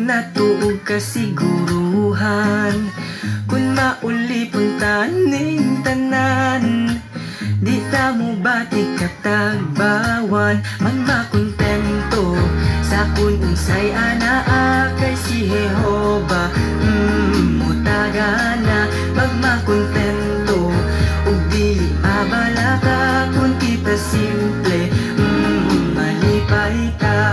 natuog kasiguruhan kung mauli puntan ning tanan. Di ta mo batik katagbawan, magmakontento sa kun unsay anaa kay si Jehova. Mutagana magmakontento ug dili abala ka kun kita simple malipay ka.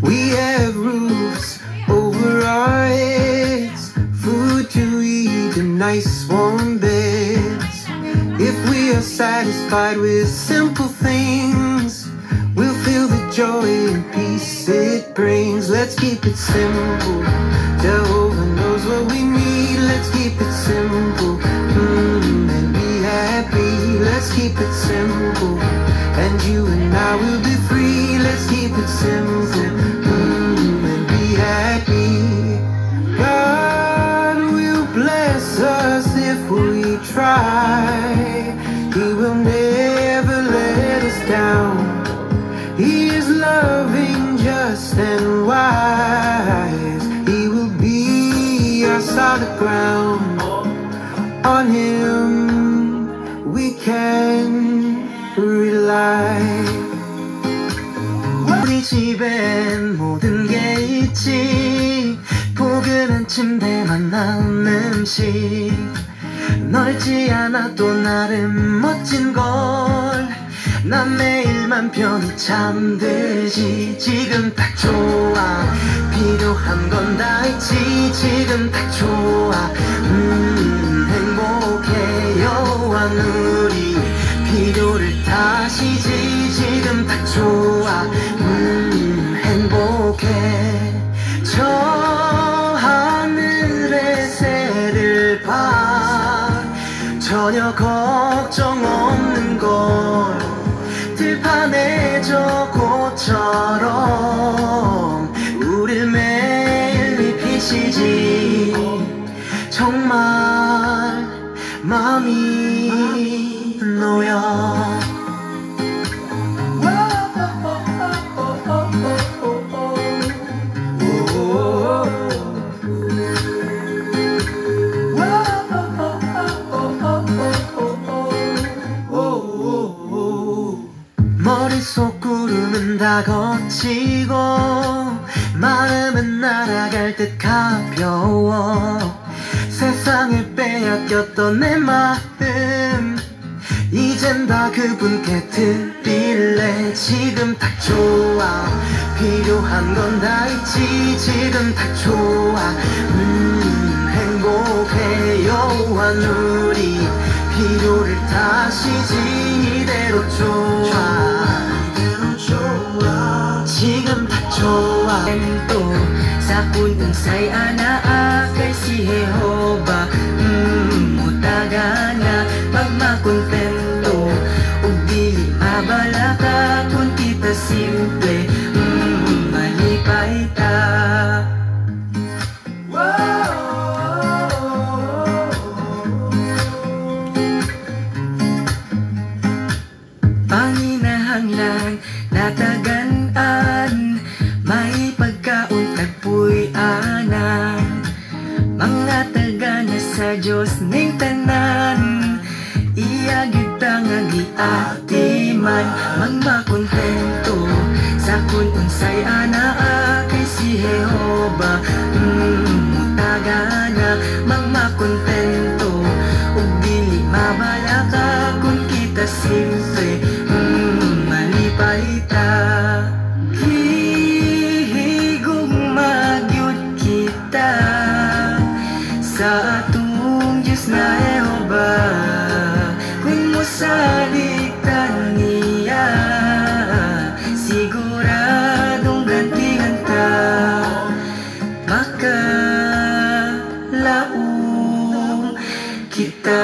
We have roofs over our heads, food to eat and nice warm beds. If we are satisfied with simple things, we'll feel the joy and peace it brings. Let's keep it simple. Jehovah knows what we need. Let's keep it simple and be happy. Let's keep it simple, and you and I will be free. Let's keep it simple and be happy. God will bless us if we try. He will never let us down. He is loving, just and wise. He will be our solid ground. On Him we can rely. 우리 집엔 모든 게 있지. 포근한 침대만 나은 음식, 넓지 않아도 나름 멋진 걸. 난 매일만 편히 잠들지. 지금 딱 좋아. 필요한 건 다 있지. 지금 딱 좋아. 행복해 여호와 우리 필요를 다 아시지. 지금 딱 좋아. 행복해. 저 하늘의 새를 봐. 전혀 걱정 없는 걸. 들판의 저 꽃처럼 우릴 매일 입히시지. 정말 마음이 놓여. 머릿속 구름은 다 거치고 마음은 날아갈 듯 가벼워. 세상을 빼앗겼던 내 마음 이젠 다 그분께 드릴래. 지금 딱 좋아. 필요한 건 다 있지. 지금 딱 좋아. 행복해 여호와 우리 필요를 다 아시지. 이대로 좋아. 지금 딱 좋아. Ento sa kun unsay anaa kay si Jehova. Mutagana magmakontento ug dili abala ka kun kita simple malipay ta. Panginahanglan natagan, may pagkaon tagpuy anan. Mga tagana sa Diyos ning tanan, iya kita nga giatiman. Magmakontento sa kun unsay anaa kay si Jehova. Mutagana magmakontento ug dili mabala ka kun kita simple malipay ta. Sa atong Diyos na Jehova, kung mosaligtan niya, siguradong gantihan ta. Makalaong kita.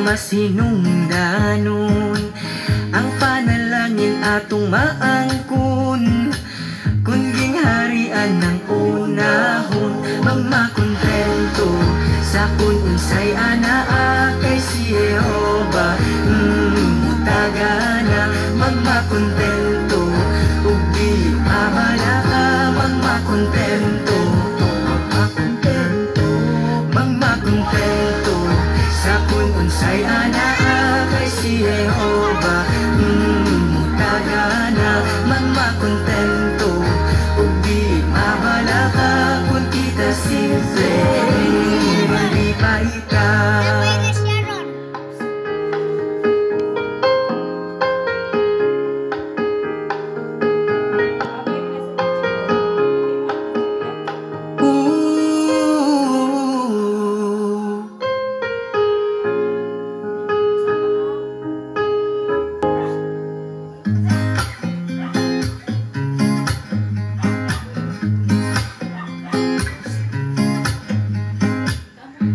masinungdanon. Ang panalangin atong maangkon, kung gingharian ng unahon. Magmakontento sa kung unsay anaa kay si Jehova. Mutagana magmakontento, ug dili mabalaka. Magmakontento, magmakontento sa kung unsay anaa kay si Jehova. Mutagana magmakontento, ug dili mabalaka. Kung kita simple, malipay-ita.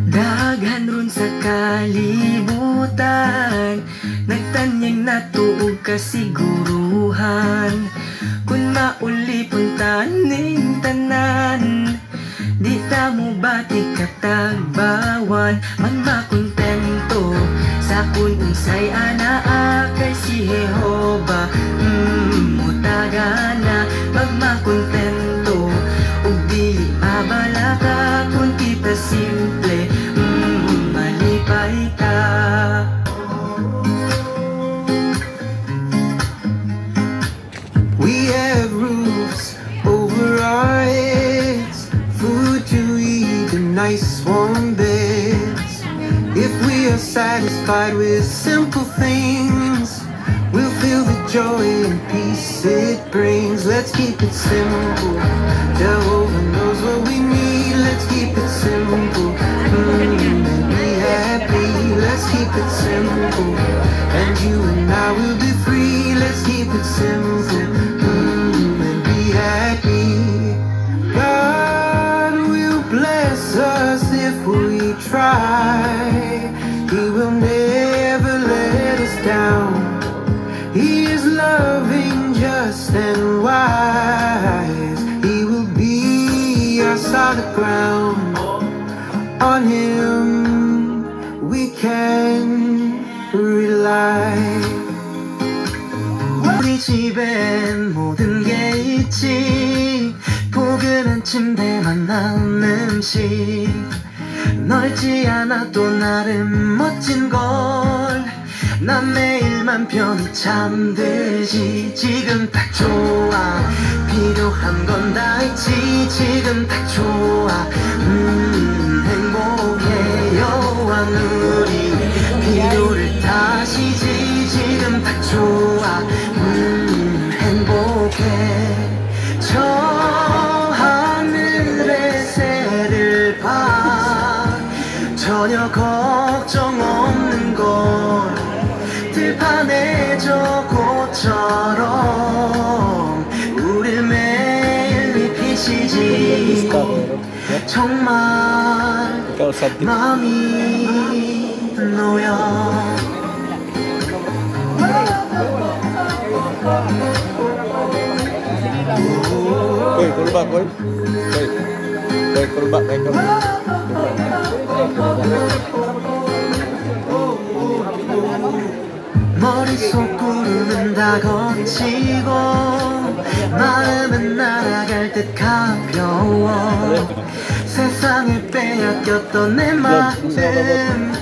Daghan ron sa kalibutan, nagtanyag na tuog kasiguruhan. Kung mauli puntan ning tanan, di ta mo bati katagbawan. Magmakontento sa kung unsay anaa kay si Jehova. Mutagana magmakontento, ug dili mabalaka. Kung kita simple, malipay ka. We have roofs over our heads, food to eat and nice warm beds. If we are satisfied with simple things, we'll feel the joy and peace it brings. Let's keep it simple. Jehovah knows what we need. Let's keep it simple. And be happy. Let's keep it simple. And you and I will be free. Let's keep it simple. And be happy. God will bless us if we try. He will never let us down. He is loving, just and wise. He will be our solid ground. On Him we can rely. 우리 집엔 모든 게 있지. 포근한 침대만 나은 음식, 넓지 않아도 나름 멋진 걸. 난 매일만 편히 잠들지. 지금 딱 좋아. 필요한 건 다 있지. 지금 딱 좋아. 행복해. 여호와 우리 필요를 다시지. 지금 딱 좋아. 행복해. 저 하늘의 새를 봐. 전혀 걱정 없는 걸. 들판에 저 꽃처럼 우릴 매일 입히시지. 정말 마음이 놓여. Woi, kurba, woi. Woi, kurba, kurba. 머릿속 구름은 다 거치고 마음은 날아갈 듯 가벼워. 세상을 빼앗겼던 내 마음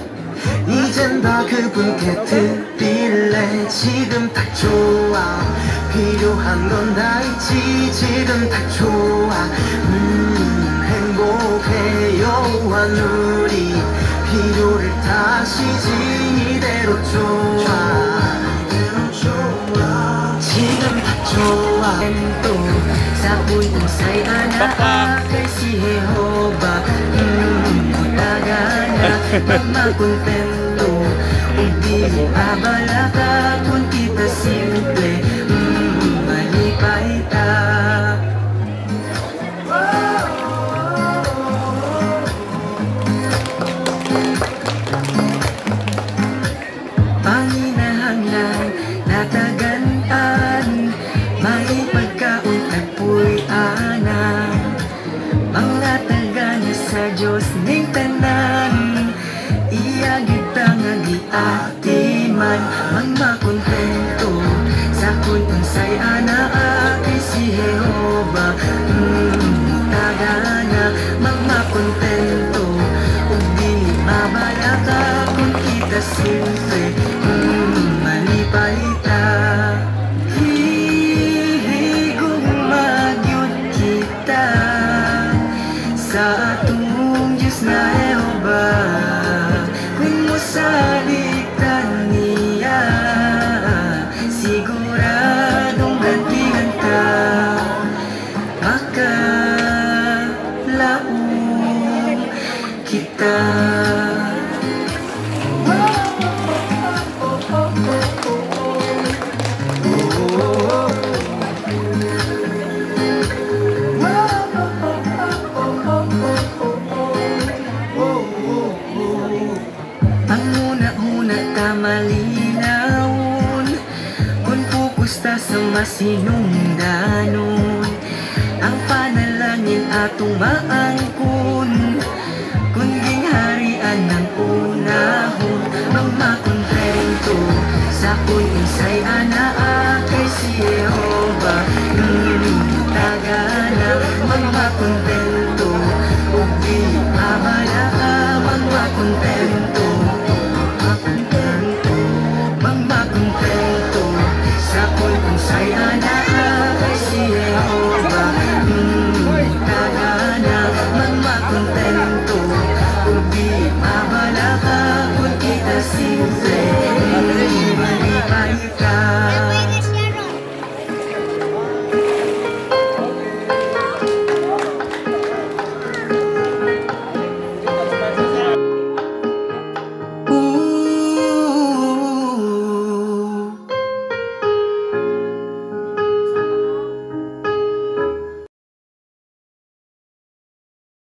이젠 다 그분께 드릴래. 지금 딱 좋아. 필요한 건 다 있지. 지금 딱 좋아. 행복해. 여호와 우리 필요를 다시지. 이대로 좋아. 지금 딱 좋아. 또 사온 usay anak kay si Jehova. Mutagana magmakontento, ug dili abalaka. Kung kita simple, malipay ta. ati man magmakontento sa kun unsay anaaki si Jehova. Tagana magmakontento ug dili mabalaka kung kita simple malipay ta. Hihigog magyud kita sa atong Diyos na Jehova. Kung mosaligtan niya, siguradong gantihan ka. Makalaong kita. Malinawon kung pupusta sa masinungdanon ang panalangin atong maangkon kung gingharian ng unahon magmakontento sa kun unsay